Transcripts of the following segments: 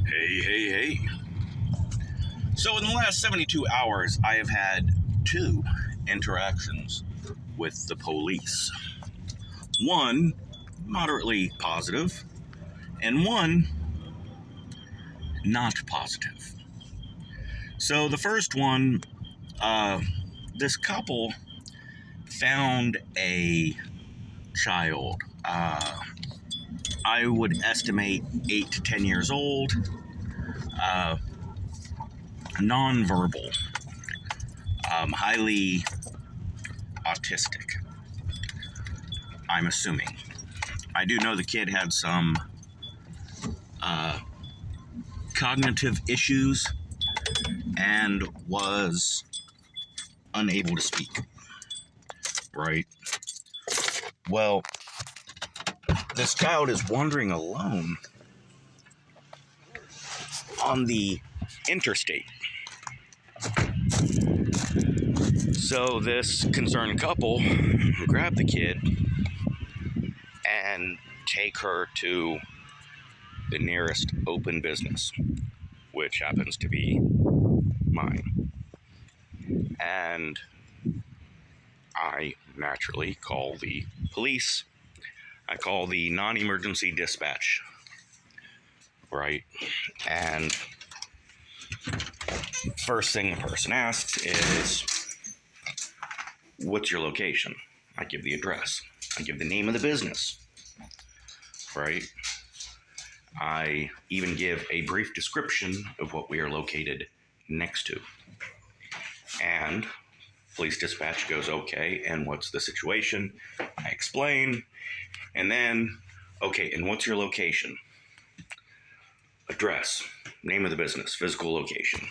Hey, hey, hey. So, in the last 72 hours, I have had two interactions with the police. One moderately positive, and one not positive. So, the first one, this couple found a child. I would estimate 8 to 10 years old, uh, nonverbal, highly autistic, I'm assuming. I do know the kid had some cognitive issues and was unable to speak. Right? Well, this child is wandering alone on the interstate. So this concerned couple grab the kid and take her to the nearest open business, which happens to be mine. And I naturally call the police. I call the non-emergency dispatch, right? And first thing the person asks is, what's your location? I give the address. I give the name of the business, right? I even give a brief description of what we are located next to. And police dispatch goes, okay, and what's the situation? I explain, and then, okay, and what's your location? Address, name of the business, physical location.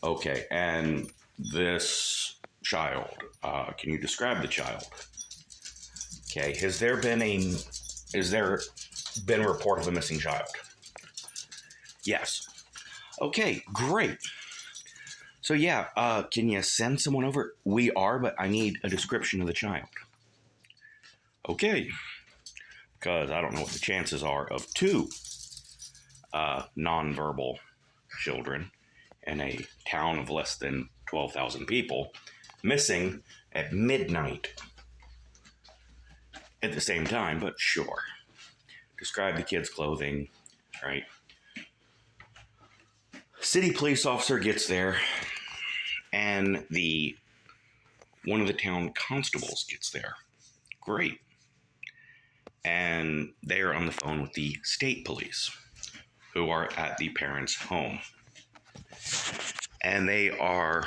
Okay, and this child, can you describe the child? Okay, has there been a report of a missing child? Yes. Okay, great. So yeah, can you send someone over? We are, but I need a description of the child. Okay, because I don't know what the chances are of two nonverbal children in a town of less than 12,000 people missing at midnight at the same time, but sure. Describe the kid's clothing, right? City police officer gets there, and one of the town constables gets there. Great. And they are on the phone with the state police, who are at the parents' home. And they are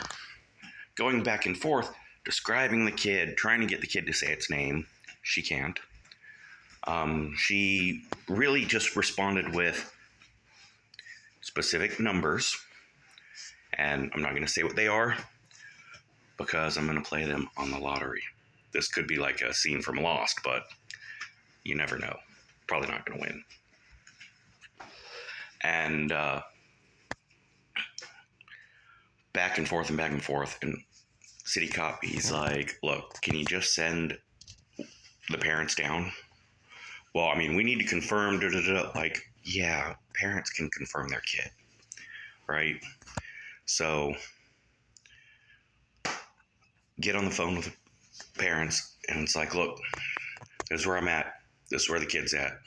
going back and forth, describing the kid, trying to get the kid to say its name. She can't. She really just responded with specific numbers, and I'm not going to say what they are because I'm going to play them on the lottery. This could be like a scene from Lost, but you never know. Probably not going to win. And back and forth, and city cop, he's like, look, can you just send the parents down? Well, I mean, we need to confirm, like, yeah, parents can confirm their kid, right? So get on the phone with the parents, and it's like, look, this is where I'm at. This is where the kid's at.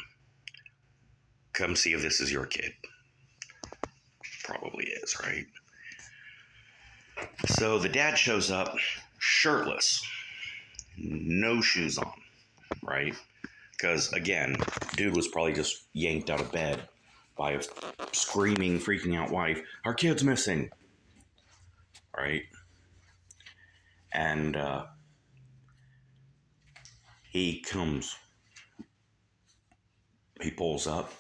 Come see if this is your kid. Probably is, right? So the dad shows up shirtless, no shoes on, right? Because, again, dude was probably just yanked out of bed by a screaming, freaking out wife. Our kid's missing. Right? And he pulls up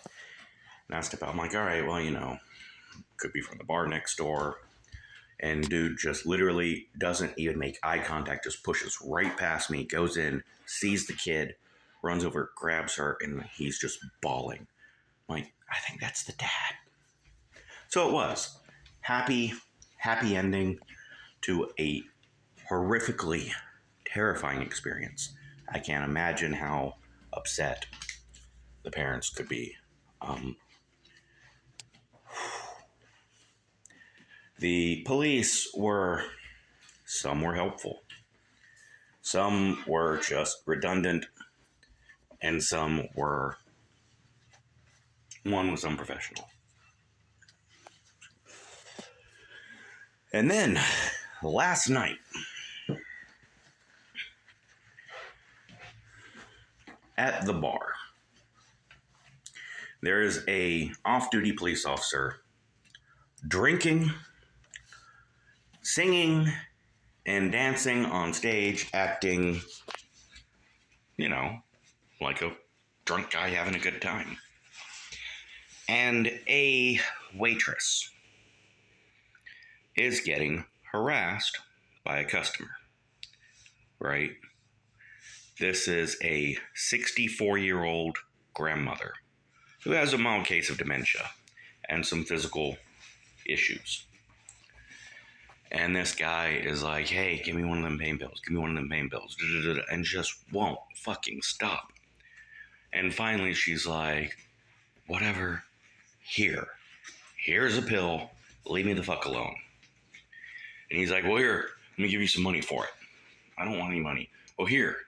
and asks about, I'm like, all right, well, could be from the bar next door. And dude just literally doesn't even make eye contact, just pushes right past me, goes in, sees the kid, runs over, grabs her, and he's just bawling. I'm like, I think that's the dad. So it was. Happy ending to a horrifically terrifying experience. I can't imagine how upset the parents could be Um, the police some were helpful, some were just redundant, and one was unprofessional. And then, last night, at the bar, there is a off-duty police officer drinking, singing, and dancing on stage, acting, like a drunk guy having a good time. And a waitress is getting harassed by a customer, right? This is a 64-year-old grandmother who has a mild case of dementia and some physical issues. And this guy is like, hey, give me one of them pain pills. Give me one of them pain pills. And just won't fucking stop. And finally she's like, whatever, here's a pill. Leave me the fuck alone. And he's like, well, here, let me give you some money for it. I don't want any money. Well, here.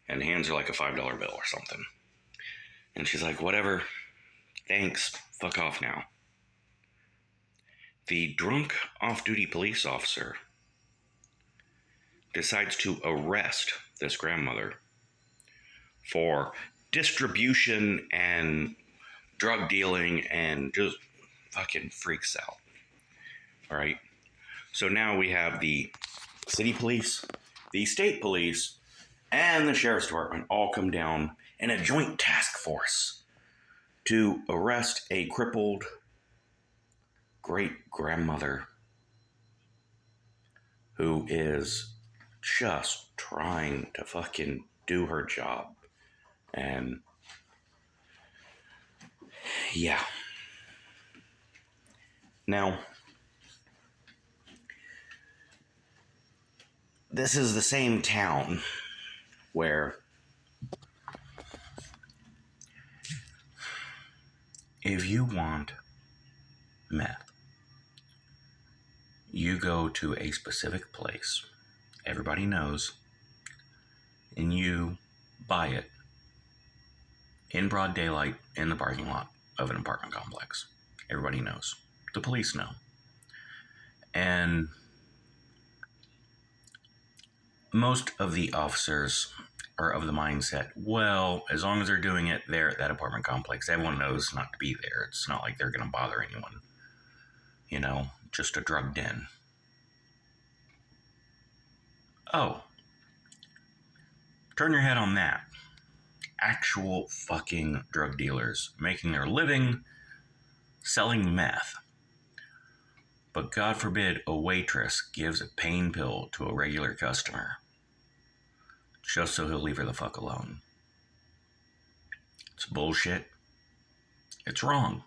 And hands her like a $5 bill or something. And she's like, whatever, thanks, fuck off now. The drunk off-duty police officer decides to arrest this grandmother for distribution and drug dealing and just fucking freaks out. All right. So now we have the city police, the state police, and the sheriff's department all come down in a joint task force to arrest a crippled great-grandmother who is just trying to fucking do her job. And yeah. Now, this is the same town where if you want meth, you go to a specific place everybody knows, and you buy it in broad daylight in the parking lot of an apartment complex. Everybody knows. The police know. And most of the officers are of the mindset, well, as long as they're doing it there at that apartment complex, everyone knows not to be there. It's not like they're going to bother anyone. Just a drug den. Oh. Turn your head on that. Actual fucking drug dealers making their living selling meth. But God forbid a waitress gives a pain pill to a regular customer just so he'll leave her the fuck alone. It's bullshit. It's wrong.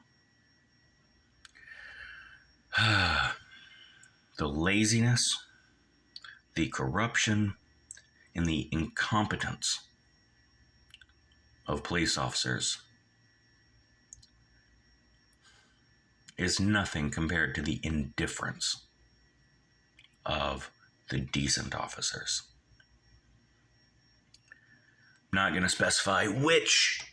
The laziness, the corruption, and the incompetence of police officers is nothing compared to the indifference of the decent officers. I'm not going to specify which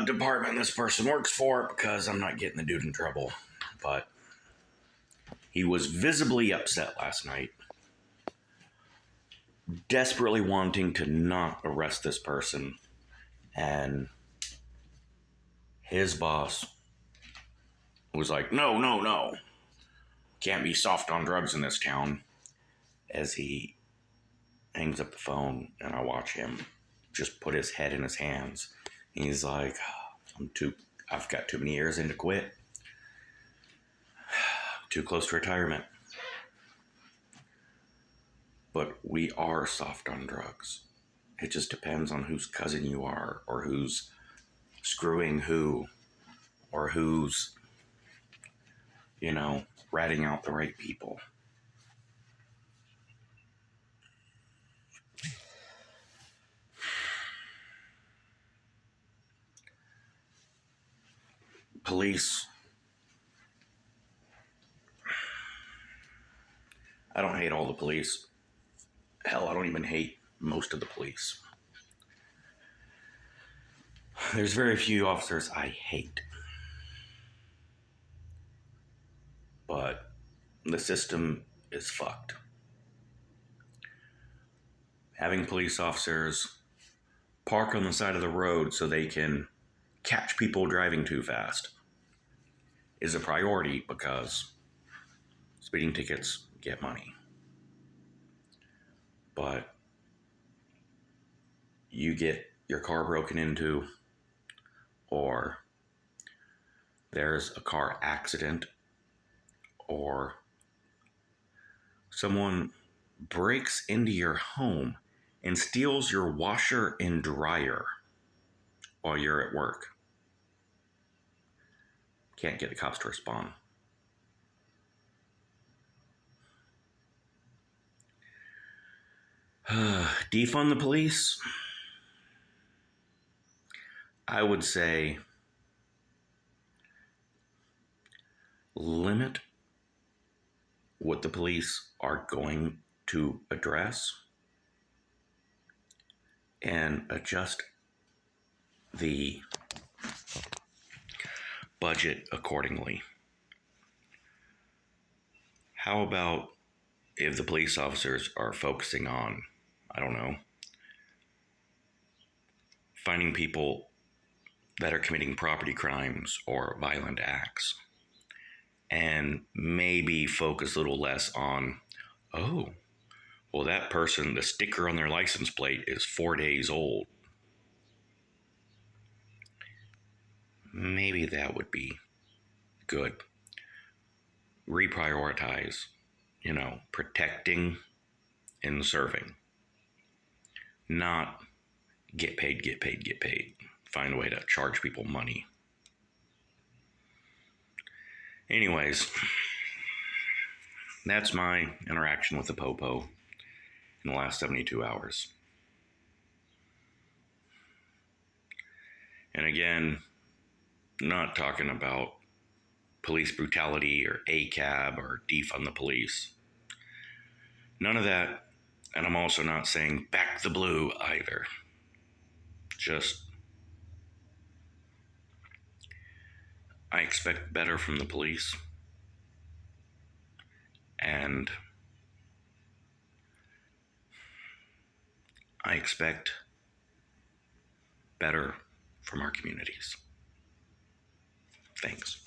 department this person works for because I'm not getting the dude in trouble, but he was visibly upset last night, desperately wanting to not arrest this person, and his boss was like, no, can't be soft on drugs in this town, as he hangs up the phone, and I watch him just put his head in his hands. He's like, I've got too many years in to quit. Too close to retirement. But we are soft on drugs. It just depends on whose cousin you are, or who's screwing who, or who's, ratting out the right people. police, I don't hate all the police. Hell, I don't even hate most of the police. There's very few officers I hate. But the system is fucked. Having police officers park on the side of the road so they can catch people driving too fast is a priority because speeding tickets get money. But you get your car broken into, or there's a car accident, or someone breaks into your home and steals your washer and dryer while you're at work. Can't get the cops to respond. Defund the police? I would say limit what the police are going to address and adjust the budget accordingly. How about if the police officers are focusing on, I don't know, finding people that are committing property crimes or violent acts, and maybe focus a little less on, oh, well, that person, the sticker on their license plate is 4 days old. Maybe that would be good. Reprioritize, protecting and serving. Not get paid, get paid, get paid. Find a way to charge people money. Anyways, that's my interaction with the Popo in the last 72 hours. And again, not talking about police brutality or ACAB or defund the police. None of that. And I'm also not saying back the blue either. Just, I expect better from the police. And I expect better from our communities. Thanks.